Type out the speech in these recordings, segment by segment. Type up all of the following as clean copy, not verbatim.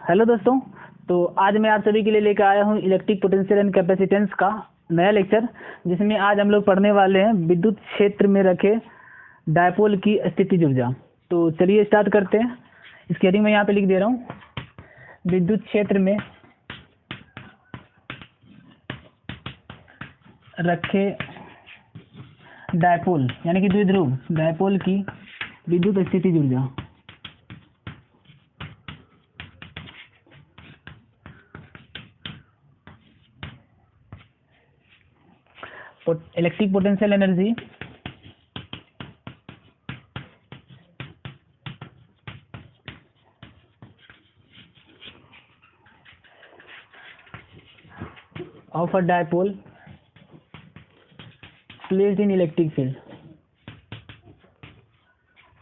Hello दोस्तों। तो आज मैं आप सभी के लिए लेकर आया हूँ इलेक्ट्रिक पोटेंशियल एंड कैपेसिटेंस का नया लेक्चर, जिसमें आज हम लोग पढ़ने वाले हैं विद्युत क्षेत्र में रखे डायपोल की स्थितिज ऊर्जा। तो चलिए स्टार्ट करते हैं। इसकी हेडिंग मैं यहाँ पे लिख दे रहा हूँ, विद्युत क्षेत्र में रखे डायपोल यानी कि द्विध्रुव डायपोल की विद्युत स्थितिज ऊर्जा। Electric potential energy of a dipole placed in electric field.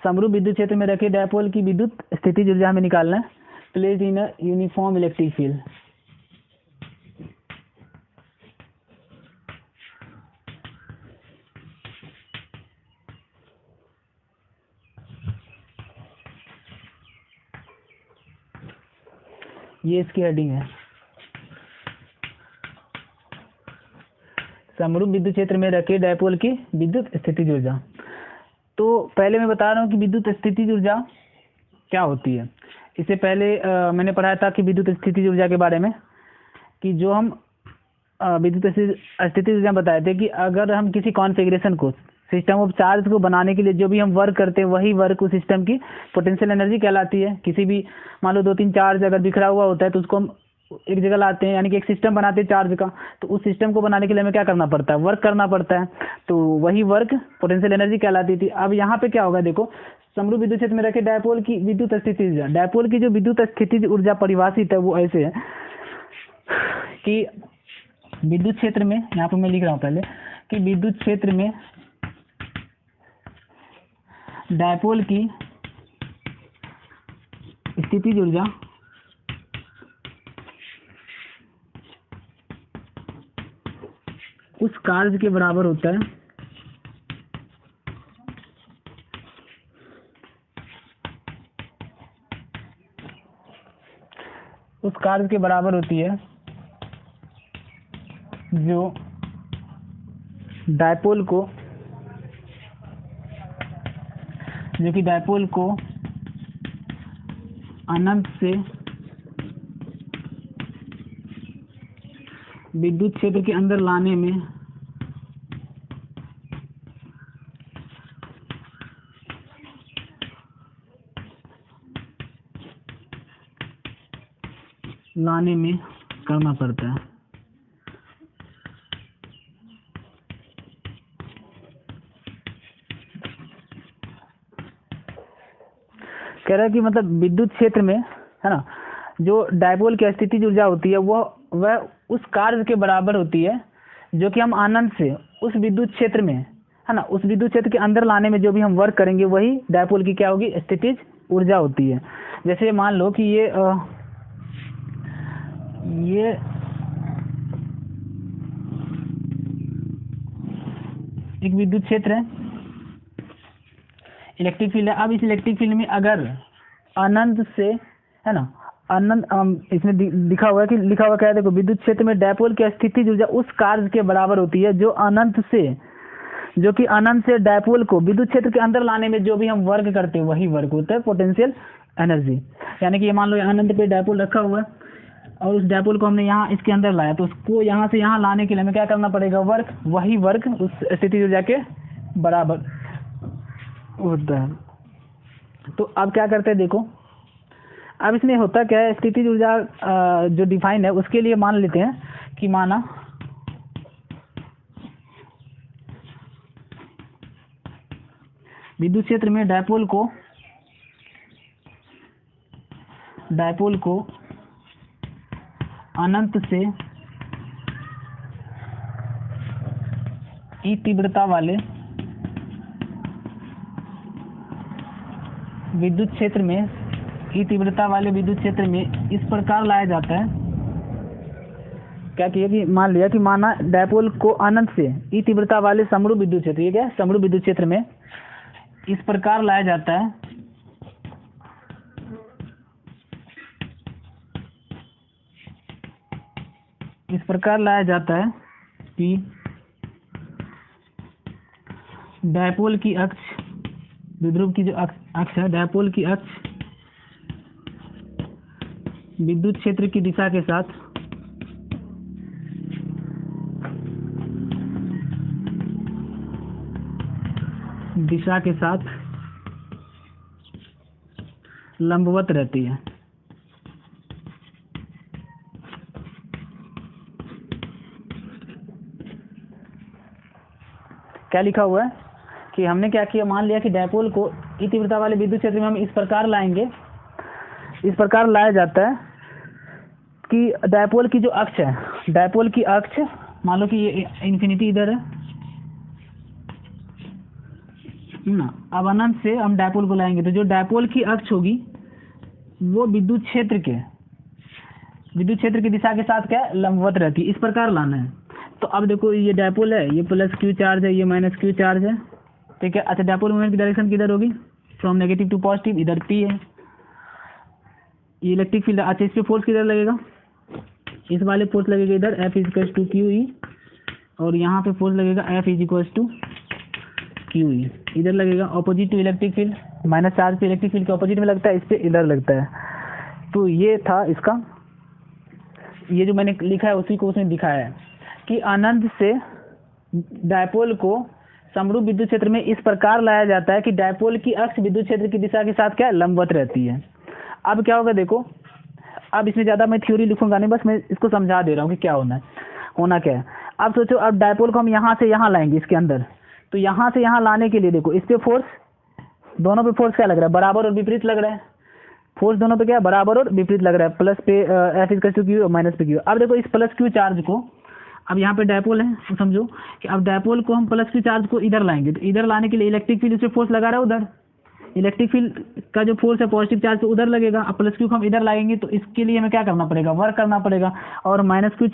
समरूप विद्युत क्षेत्र में रखे डायपोल की विद्युत स्थितिज ऊर्जा हमें निकालना है, placed in a uniform electric field. ये इसकी हेडिंग है, समरूप विद्युत क्षेत्र में रखे डायपोल की विद्युत स्थितिज ऊर्जा। तो पहले मैं बता रहा हूँ कि विद्युत स्थितिज ऊर्जा क्या होती है। इससे पहले मैंने पढ़ाया था कि विद्युत स्थितिज ऊर्जा के बारे में, कि जो हम विद्युत स्थितिज ऊर्जा बताए थे कि अगर हम किसी कॉन्फ़िगरेशन को, सिस्टम ऑफ चार्ज को बनाने के लिए जो भी हम वर्क करते हैं, वही वर्क उस सिस्टम की पोटेंशियल एनर्जी कहलाती है। किसी भी मान लो 2-3 चार्ज अगर बिखरा हुआ होता है तो उसको हम एक जगह लाते हैं, यानी कि एक सिस्टम बनाते हैं चार्ज का। तो उस सिस्टम को बनाने के लिए हमें क्या करना पड़ता है, वर्क करना पड़ता है। तो वही वर्क पोटेंशियल एनर्जी कहलाती थी। अब यहाँ पे क्या होगा, देखो, समरूप विद्युत क्षेत्र में रखे डायपोल की विद्युत स्थितिज ऊर्जा। डायपोल की जो विद्युत स्थितिज ऊर्जा परिभाषित है वो ऐसे है कि विद्युत क्षेत्र में, यहाँ पे मैं लिख रहा हूँ पहले, कि विद्युत क्षेत्र में डायपोल की स्थितिज ऊर्जा उस कार्य के बराबर होता है उस कार्य के बराबर होती है जो डायपोल को अनंत से विद्युत क्षेत्र के अंदर लाने में करना पड़ता है। कह रहा है कि मतलब विद्युत क्षेत्र में, है ना, जो डायपोल की स्थितिज ऊर्जा होती है वह उस कार्य के बराबर होती है जो कि हम आनंद से उस विद्युत क्षेत्र में, है ना, उस विद्युत क्षेत्र के अंदर लाने में जो भी हम वर्क करेंगे वही डायपोल की क्या होगी, स्थितिज ऊर्जा होती है। जैसे मान लो कि ये एक विद्युत क्षेत्र है, इलेक्ट्रिक फील्ड है। अब इस इलेक्ट्रिक फील्ड में अगर अनंत से, है ना, अनंत, इसमें लिखा हुआ है कि लिखा हुआ क्या है, देखो, विद्युत क्षेत्र में डायपोल की स्थितिज ऊर्जा उस कार्य के बराबर होती है जो कि अनंत से डायपोल को विद्युत क्षेत्र के अंदर लाने में जो भी हम वर्क करते हैं वही वर्क होता है पोटेंशियल एनर्जी। यानी कि ये मान लो अनंत पे डायपोल रखा हुआ है और उस डायपोल को हमने यहाँ इसके अंदर लाया, तो उसको यहाँ से यहाँ लाने के लिए हमें क्या करना पड़ेगा, वर्क, वही वर्क उस स्थितिज ऊर्जा के बराबर होता है। तो अब क्या करते हैं, देखो, अब इसमें होता क्या है, स्थितिज ऊर्जा जो डिफाइन है उसके लिए मान लेते हैं कि माना विद्युत क्षेत्र में डायपोल को अनंत से ई तीव्रता वाले विद्युत क्षेत्र में इस प्रकार लाया जाता है। क्या किया कि मान लिया कि माना डायपोल को अनंत से ई तीव्रता वाले समरूप विद्युत क्षेत्र, ये क्या है, समरूप विद्युत क्षेत्र में इस प्रकार लाया जाता है इस प्रकार लाया जाता है कि डायपोल की अक्ष, द्विध्रुव की जो अक्ष है, डायपोल की अक्ष विद्युत क्षेत्र की दिशा के साथ लंबवत रहती है। क्या लिखा हुआ है कि हमने क्या किया, मान लिया कि डायपोल को ई तीव्रता वाले विद्युत क्षेत्र में हम इस प्रकार लाएंगे, इस प्रकार लाया जाता है कि डायपोल की जो अक्ष है, डायपोल की अक्ष मान लो कि ये इन्फिनिटी इधर है ना, अब अनंत से हम डायपोल को लाएंगे तो जो डायपोल की अक्ष होगी वो विद्युत क्षेत्र की दिशा के साथ क्या है, लंबवत रहती है। इस प्रकार लाना है। तो अब देखो ये डायपोल है, ये प्लस क्यू चार्ज है, ये माइनस क्यू चार्ज है, ठीक है। अच्छा, डायपोल मोमेंट की डायरेक्शन किधर होगी, फ्रॉम नेगेटिव टू पॉजिटिव, इधर पी है। ये इलेक्ट्रिक फील्ड, अच्छा इस पे फोर्स किधर लगेगा, इस वाले फोर्स लगेगा इधर, F is equal to Q E, और यहाँ पे फोर्स लगेगा F is equal to Q E, इधर लगेगा opposite to electric field, minus charge पे इलेक्ट्रिक फील्ड के ऑपोजिट में लगता है, इस पे इधर लगता है। तो ये था इसका, ये जो मैंने लिखा है उसी को उसमें दिखाया है कि अनंत से डायपोल को समरूप विद्युत क्षेत्र में इस प्रकार लाया जाता है कि डायपोल की अक्ष विद्युत क्षेत्र की दिशा के साथ क्या लंबवत रहती है। अब क्या होगा देखो, अब इसमें ज़्यादा मैं थ्योरी लिखूंगा नहीं, बस मैं इसको समझा दे रहा हूँ कि क्या होना क्या है। अब सोचो, अब डायपोल को हम यहाँ से यहाँ लाएंगे इसके अंदर, तो यहाँ से यहाँ लाने के लिए देखो इस पे फोर्स, दोनों पे फोर्स क्या लग रहा है, बराबर और विपरीत लग रहा है। फोर्स दोनों पे क्या बराबर और विपरीत लग रहा है, प्लस पे F is equal to Q और माइनस पे क्यू। अब देखो इस प्लस क्यू चार्ज को, अब यहाँ पे डायपोल है तो समझो कि अब डायपोल को हम प्लस क्यू चार्ज को इधर लाएंगे, तो इधर लाने के लिए इलेक्ट्रिक फील्ड इस पे फोर्स लगा रहा है, उधर इलेक्ट्रिक फील्ड का जो फोर्स है पॉजिटिव चार्ज पे उधर लगेगा। अब प्लस क्यू को हम इधर लाएंगे तो इसके लिए हमें क्या करना पड़ेगा, वर्क करना पड़ेगा, और माइनस क्यू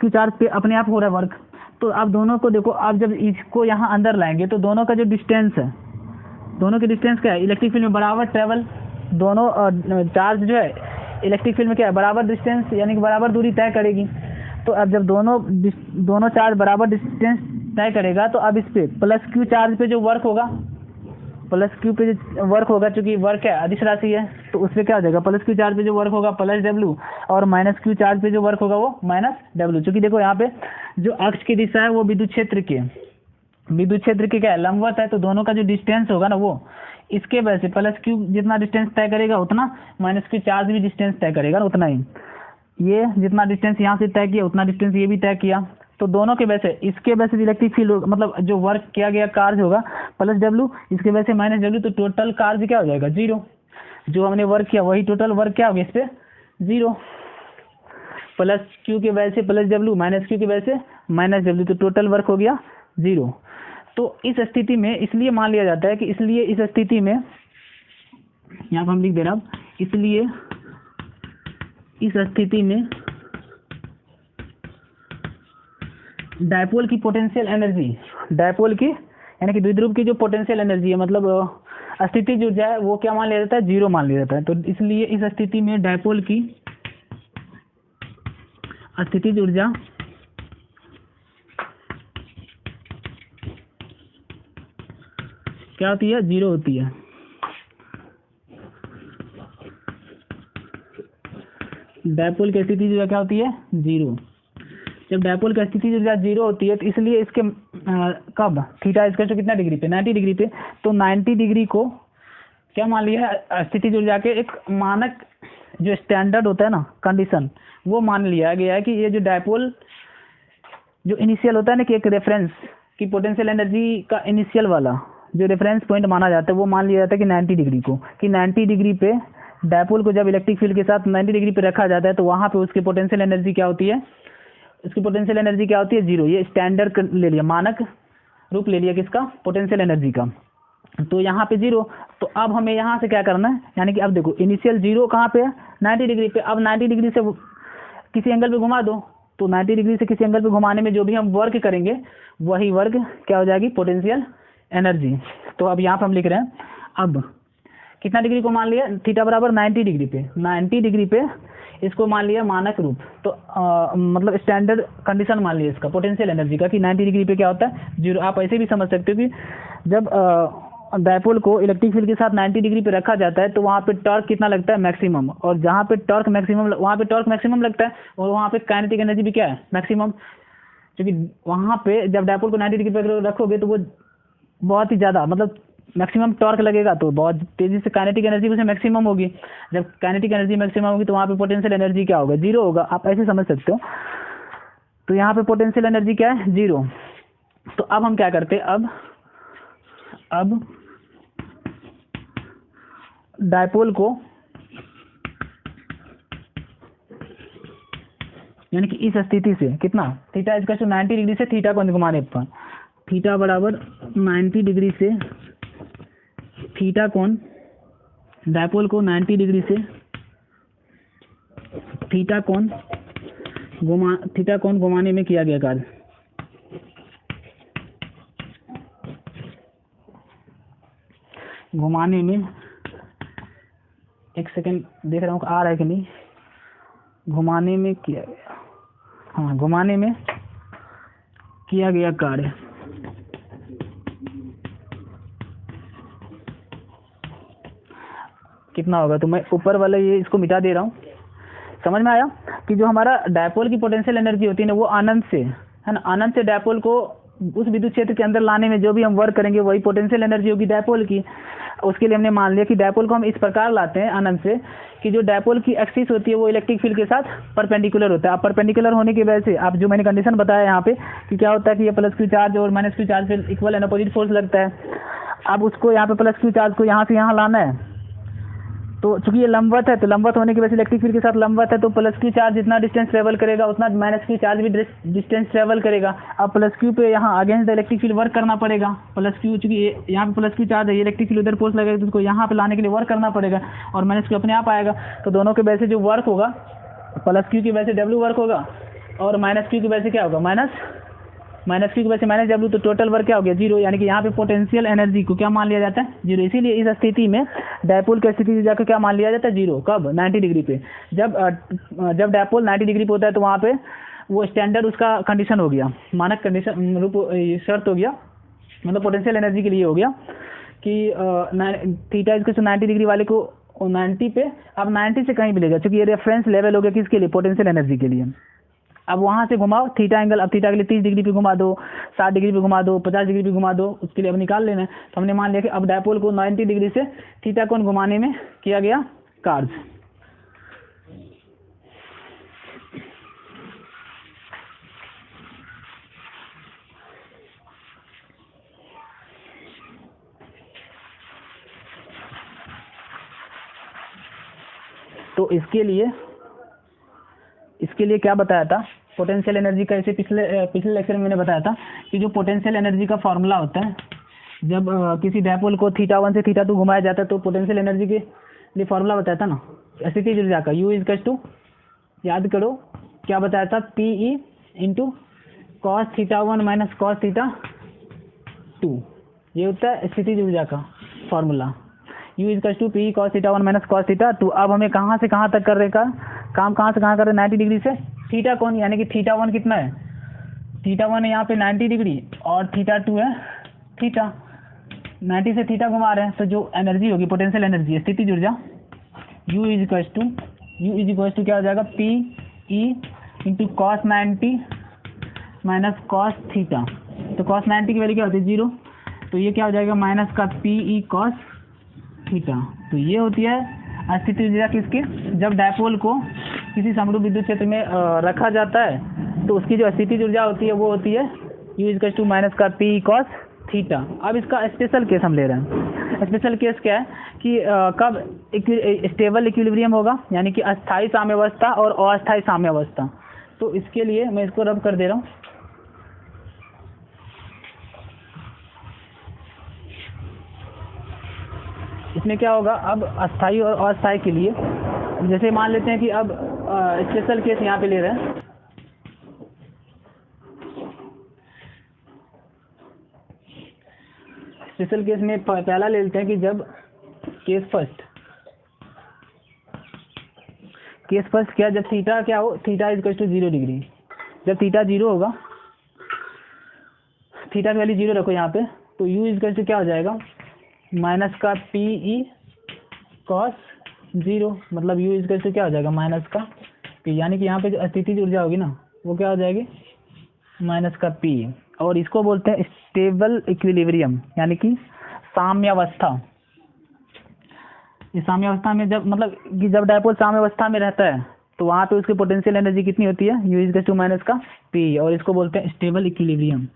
चार्ज पे अपने आप हो रहा है वर्क। तो अब दोनों को देखो, अब जब इसको यहाँ अंदर लाएंगे तो दोनों का जो डिस्टेंस है, दोनों की डिस्टेंस क्या है, इलेक्ट्रिक फील्ड में बराबर ट्रेवल, दोनों चार्ज जो है इलेक्ट्रिक फील्ड में क्या है, बराबर डिस्टेंस यानी कि बराबर दूरी तय करेगी। तो अब जब दोनों चार्ज बराबर डिस्टेंस तय करेगा तो अब इस पे प्लस क्यू चार्ज पे जो वर्क होगा, प्लस क्यू पे जो वर्क होगा, चूंकि वर्क है अदिश राशि है तो उस पर क्या हो जाएगा, प्लस क्यू चार्ज पे जो वर्क होगा प्लस डब्ल्यू, और माइनस क्यू चार्ज पे जो वर्क होगा वो माइनस डब्ल्यू। चूंकि देखो यहाँ पे जो अक्ष की दिशा है वो विद्युत क्षेत्र की क्या है, लंबवत है, तो दोनों का जो डिस्टेंस होगा ना वो इसके वजह से प्लस क्यू जितना डिस्टेंस तय करेगा उतना माइनस क्यू चार्ज भी डिस्टेंस तय करेगा ना उतना ही। ये जितना डिस्टेंस यहाँ से तय किया उतना डिस्टेंस ये भी तय किया, तो दोनों के वजह से इसके वजह से इलेक्ट्रिक फील्ड मतलब जो वर्क किया गया कार्य होगा प्लस डब्ल्यू, इसके वजह से माइनस डब्ल्यू, तो टोटल कार्य क्या हो जाएगा, जीरो। जो हमने वर्क किया वही टोटल वर्क क्या हो गया इस पे, जीरो। प्लस क्यू की वजह से प्लस डब्ल्यू, माइनस क्यू की वजह से माइनस डब्ल्यू, तो टोटल वर्क हो गया जीरो। तो इस स्थिति में इसलिए मान लिया जाता है कि इसलिए इस स्थिति में यहाँ पर हम लिख दे रहा हूँ, इसलिए इस स्थिति में डायपोल की पोटेंशियल एनर्जी, डायपोल की यानी कि द्विध्रुव की जो पोटेंशियल एनर्जी है, मतलब स्थितिज ऊर्जा है, वो क्या मान लिया जाता है, जीरो मान लिया जाता है। तो इसलिए इस स्थिति में डायपोल की स्थितिज ऊर्जा क्या होती है, जीरो होती है। डायपोल की स्थितिज ऊर्जा क्या होती है, जीरो। जब डायपोल की स्थितिज ऊर्जा जीरो होती है तो इसलिए इसके कब थीटा इसका कितना डिग्री पे, 90 डिग्री पे, तो 90 डिग्री को क्या मान लिया है, स्थितिज ऊर्जा के एक मानक जो स्टैंडर्ड होता है ना, कंडीशन, वो मान लिया गया है कि ये जो डायपोल जो इनिशियल होता है ना, कि एक रेफरेंस की पोटेंशियल एनर्जी का इनिशियल वाला जो रेफरेंस पॉइंट माना जाता है वो मान लिया जाता है कि 90 डिग्री को, कि 90 डिग्री पे डायपोल को जब इलेक्ट्रिक फील्ड के साथ 90 डिग्री पे रखा जाता है तो वहाँ पे उसकी पोटेंशियल एनर्जी क्या होती है, इसकी पोटेंशियल एनर्जी क्या होती है, जीरो। ये स्टैंडर्ड ले लिया, मानक रूप ले लिया किसका, पोटेंशियल एनर्जी का, तो यहाँ पे जीरो। तो अब हमें यहाँ से क्या करना है, यानी कि अब देखो इनिशियल जीरो कहाँ पे है, 90 डिग्री पे। अब 90 डिग्री से किसी एंगल पे घुमा दो, तो 90 डिग्री से किसी एंगल पे घुमाने में जो भी हम वर्क करेंगे वही वर्क क्या हो जाएगी, पोटेंशियल एनर्जी। तो अब यहाँ पे हम लिख रहे हैं, अब कितना डिग्री को मान लिया, थीटा बराबर 90 डिग्री पे, 90 डिग्री पे इसको मान लिया मानक रूप, तो मतलब स्टैंडर्ड कंडीशन मान लिया इसका पोटेंशियल एनर्जी का कि 90 डिग्री पे क्या होता है, जीरो। आप ऐसे भी समझ सकते हो कि जब डायपोल को इलेक्ट्रिक फील्ड के साथ 90 डिग्री पे रखा जाता है तो वहाँ पे टॉर्क कितना लगता है, मैक्सिमम, और जहाँ पे टॉर्क मैक्सिमम, वहाँ पे टॉर्क मैक्सिमम लगता है और वहाँ पे काइनेटिक एनर्जी भी क्या है, मैक्सिमम। क्योंकि वहाँ पे जब डायपोल को 90 डिग्री पे रखोगे तो वो बहुत ही ज़्यादा, मतलब मैक्सिमम टॉर्क लगेगा तो बहुत तेज़ी से काइनेटिक एनर्जी उसमें मैक्सिमम होगी। जब काइनेटिक एनर्जी मैक्सिमम होगी तो वहाँ पे पोटेंशियल एनर्जी क्या होगा, जीरो होगा। आप ऐसे समझ सकते हो। तो यहाँ पे पोटेंशियल एनर्जी क्या है, जीरो। तो अब हम क्या करते हैं, अब डायपोल को, यानी कि इस स्थिति से कितना, थीटा इसका 90 डिग्री से थीटा को घुमाने पर, थीटा बराबर 90 डिग्री से थीटा कोण, डायपोल को 90 डिग्री से थीटा कोण घुमाने में किया गया कार्य। घुमाने में, एक सेकंड देख रहा हूँ आ रहा है कि नहीं, घुमाने में किया गया, हाँ, घुमाने में किया गया कार्य। कितना होगा, तो मैं ऊपर वाला ये इसको मिटा दे रहा हूँ। समझ में आया कि जो हमारा डायपोल की पोटेंशियल एनर्जी होती है ना, वो अनंत से, है ना, अनंत से डायपोल को उस विद्युत क्षेत्र के अंदर लाने में जो भी हम वर्क करेंगे वही पोटेंशियल एनर्जी होगी डायपोल की। उसके लिए हमने मान लिया कि डायपोल को हम इस प्रकार लाते हैं अनंत से कि जो डायपोल की एक्सिस होती है वो इलेक्ट्रिक फील्ड के साथ परपेंडिकुलर होता है। अब परपेंडिकुलर होने की वजह से, आप जो मैंने कंडीशन बताया यहाँ पे कि क्या होता है कि ये प्लस क्यू चार्ज और माइनस क्यू चार्ज पे इक्वल एंड अपोजिट फोर्स लगता है। अब उसको यहाँ पे प्लस क्यू चार्ज को यहाँ से यहाँ लाना है, तो चूंकि ये लंबवत है, तो लंबवत होने की वजह से इलेक्ट्रिक फील्ड के साथ लंबवत है, तो प्लस क्यू चार्ज जितना डिस्टेंस ट्रेवल करेगा उतना माइनस क्यू चार्ज भी डिस्टेंस ट्रेवल करेगा। अब प्लस क्यू पे यहाँ against the electric field work करना पड़ेगा। प्लस क्यू, चूंकि यहाँ पे प्लस क्यू चार्ज है, ये इलेक्ट्रिक फील्ड उधर फोर्स लगेगा, तो उसको यहाँ पे लाने के लिए वर्क करना पड़ेगा, और माइनस क्यू अपने आप आएगा। तो दोनों के वजह से जो वर्क होगा, प्लस क्यू की वजह से डब्ल्यू वर्क होगा और माइनस क्यू की वजह से क्या होगा, माइनस क्यू की वजह से माइनस डब्ल्यू, तो टोटल वर्क क्या हो गया, जीरो। यानी कि यहाँ पे पोटेंशियल एनर्जी को क्या मान लिया जाता है, जीरो। इसीलिए इस स्थिति में डायपोल की स्थिति जाकर क्या मान लिया जाता है, जीरो। कब, 90 डिग्री पे। जब डायपोल 90 डिग्री पे होता है तो वहाँ पे वो स्टैंडर्ड उसका कंडीशन हो गया, मानक कंडीशन रूप शर्त हो गया, मतलब पोटेंशियल एनर्जी के लिए हो गया कि थीटा इसके 90 डिग्री वाले को 90 पे, अब 90 से कहीं भी ले जाओ, क्योंकि ये रेफरेंस लेवल हो गया किसके लिए, पोटेंशियल एनर्जी के लिए। अब वहाँ से घुमाओ थीटा एंगल, अब थीटा के लिए 30 डिग्री पे घुमा दो, 60 डिग्री पे घुमा दो, 50 डिग्री पे घुमा दो, उसके लिए अब निकाल लेना है। तो हमने मान लिया कि अब डायपोल को 90 डिग्री से थीटा कोण घुमाने में किया गया कार्य। तो इसके लिए क्या बताया था, पोटेंशियल एनर्जी का, इसे पिछले लेक्चर में मैंने बताया था कि जो पोटेंशियल एनर्जी का फॉर्मूला होता है, जब किसी डायपोल को थीटा 1 से थीटा 2 घुमाया जाता है तो पोटेंशियल एनर्जी के लिए फॉर्मूला बताया था ना, स्थितिज ऊर्जा का, U इक्वल टू, याद करो क्या बताया था, PE into cos theta 1 minus cos theta 2, ये होता है स्थितिज ऊर्जा का formula. U equal to PE cos theta 1 minus cos theta 2। अब हमें कहाँ से कहाँ तक कर रहे का काम, कहाँ से कहाँ कर रहे, 90 डिग्री से थीटा कोण, यानी कि थीटा 1 कितना है, थीटा 1 है यहाँ पे 90 डिग्री और थीटा 2 है थीटा, 90 से थीटा घुमा रहे हैं, तो जो एनर्जी होगी पोटेंशियल एनर्जी, स्थितिज ऊर्जा, U इज इक्वल टू क्या हो जाएगा, PE into cos 90 minus cos theta. तो कॉस 90 की वैल्यू क्या होती है, जीरो, तो ये क्या हो जाएगा, माइनस का PE कॉस थीटा। तो ये होती है स्थितिज ऊर्जा किसकी, जब डायपोल को किसी समरूप विद्युत क्षेत्र में रखा जाता है तो उसकी जो स्थितिज ऊर्जा होती है वो होती है U इक्वल टू माइनस का PE कॉस थीटा। अब इसका स्पेशल केस हम ले रहे हैं। स्पेशल केस क्या है कि कब स्टेबल इक्विलिब्रियम होगा, यानी कि अस्थायी साम्यावस्था और अस्थायी साम्यावस्था। तो इसके लिए मैं इसको रब कर दे रहा हूँ। इसमें क्या होगा, अब अस्थायी और अस्थायी के लिए, जैसे मान लेते हैं कि अब स्पेशल केस यहाँ पे ले रहे हैं, स्पेशल केस में पहला ले लेते हैं कि जब केस फर्स्ट, केस फर्स्ट क्या, जब थीटा क्या हो, theta is equal to 0 degree. जब थीटा 0 होगा, थीटा की वैल्यू 0 रखो यहाँ पे, तो u इज इक्वल टू क्या हो जाएगा, माइनस का पी ई कॉस 0, मतलब u इज इक्वल टू क्या हो जाएगा, माइनस का पी, यानी कि यहाँ पे जो स्थितिज ऊर्जा होगी ना वो क्या हो जाएगी, माइनस का पी। और इसको बोलते हैं स्टेबल इक्विलिब्रियम, यानी कि साम्यावस्था। इस साम्यावस्था में जब मतलब कि जब डायपोल साम्यावस्था में रहता है तो वहाँ पे उसकी पोटेंशियल एनर्जी कितनी होती है, यू इज टू माइनस का पी, और इसको बोलते हैं स्टेबल इक्विलिब्रियम।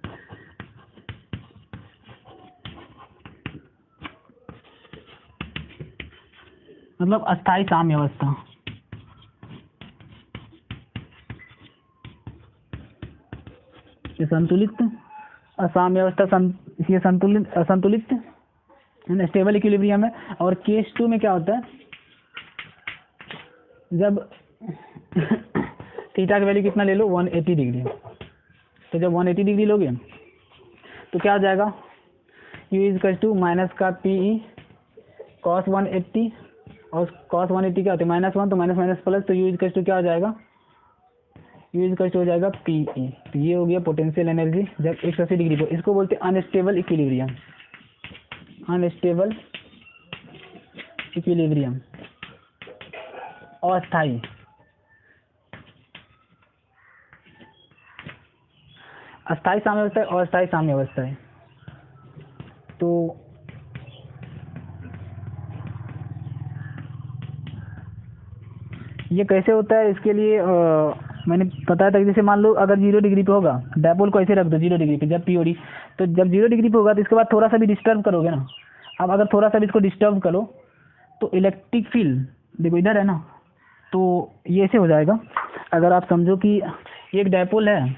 मतलब अस्थाई साम्यावस्था। ये संतुलित असाम्यावस्था, ये संतुलित असंतुलित स्टेबल इक्विलिब्रियम है। और केस 2 में क्या होता है, जब थीटा की वैल्यू कितना ले लो, 180 डिग्री। तो जब 180 डिग्री लोगे तो क्या हो जाएगा, u is equal to minus का पी ई कॉस 180, और कॉस 180 क्या होता है, -1, तो माइनस माइनस प्लस, तो u इज इक्वल टू क्या हो जाएगा, u इज इक्वल टू हो जाएगा पी ई। तो ये हो गया पोटेंशियल एनर्जी जब 180 डिग्री पर। इसको बोलते हैं अनस्टेबल इक्विलिब्रियम, अनस्टेबल इक्विलिब्रियम, अस्थाई। अस्थाई साम्यावस्था और अस्थाई साम्यावस्था है। तो ये कैसे होता है, इसके लिए मैंने बताया था कि जैसे मान लो अगर 0 डिग्री पे होगा, डायपोल को ऐसे रख दो 0 डिग्री पे, जब पीओडी, तो जब 0 डिग्री पे होगा तो इसके बाद थोड़ा सा भी डिस्टर्ब करोगे ना, अब अगर थोड़ा सा भी इसको डिस्टर्ब करो तो इलेक्ट्रिक फील्ड देखो इधर है ना, तो ये ऐसे हो जाएगा। अगर आप समझो कि एक डायपोल है,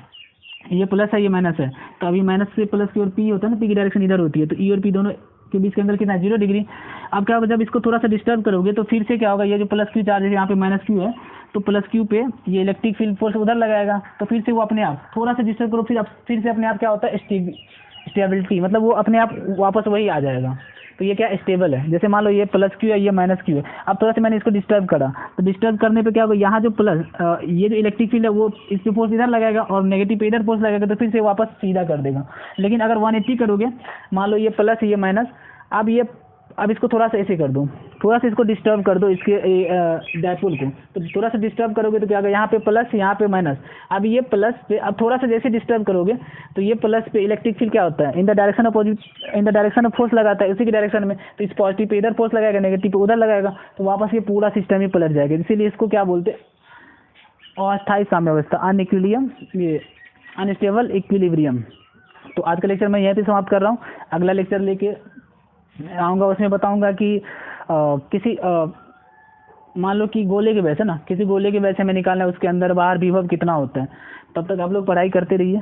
ये प्लस है ये माइनस है, तो अभी माइनस से प्लस की ओर पी होता है ना, पी की डायरेक्शन इधर होती है, तो ई और पी दोनों के बीच के अंदर कितना है, 0 डिग्री। अब क्या होगा, जब इसको थोड़ा सा डिस्टर्ब करोगे तो फिर से क्या होगा, ये जो प्लस क्यू चार्ज है यहाँ पे माइनस क्यू है, तो प्लस क्यू पे ये इलेक्ट्रिक फील्ड फोर्स उधर लगाएगा, तो फिर से वो अपने आप थोड़ा सा डिस्टर्ब करो, फिर से अपने आप क्या होता है, स्टेबिलिटी, मतलब वो अपने आप वापस वही आ जाएगा। तो ये क्या स्टेबल है। जैसे मान लो ये प्लस क्यू है, ये माइनस क्यू है, अब थोड़ा सा मैंने इसको डिस्टर्ब करा, तो डिस्टर्ब करने पे क्या होगा, यहाँ जो प्लस ये जो इलेक्ट्रिक फील्ड है वो इस पे फोर्स इधर लगाएगा और नेगेटिव पे इधर फोर्स लगाएगा, तो फिर से वापस सीधा कर देगा। लेकिन अगर 180 करोगे, मान लो ये प्लस ये माइनस, अब इसको थोड़ा सा ऐसे कर दो, थोड़ा सा इसको डिस्टर्ब कर दो, इसके डायपोल को, तो थोड़ा सा डिस्टर्ब करोगे तो क्या होगा, यहाँ पे प्लस यहाँ पे माइनस, अब ये प्लस पे अब थोड़ा सा जैसे डिस्टर्ब करोगे तो ये प्लस पे इलेक्ट्रिक फील्ड क्या होता है, in the direction of force लगाता है उसी की डायरेक्शन में, तो इस पॉजिटिव पे इधर फोर्स लगाएगा, नेगेटिव पे उधर लगाएगा, तो वापस ये पूरा सिस्टम ही पलट जाएगा। इसीलिए इसको क्या बोलते हैं, अस्थायी साम्यावस्था, अनइक्विलिब्रियम, ये अनस्टेबल इक्विलिब्रियम। तो आज का लेक्चर मैं यहीं पे समाप्त कर रहा हूँ, अगला लेक्चर लेके आऊँगा, उसमें बताऊँगा कि किसी मान लो कि गोले के वैसे ना, किसी गोले के वैसे में निकालना है, उसके अंदर बाहर विभव कितना होता है। तब तक आप लोग पढ़ाई करते रहिए।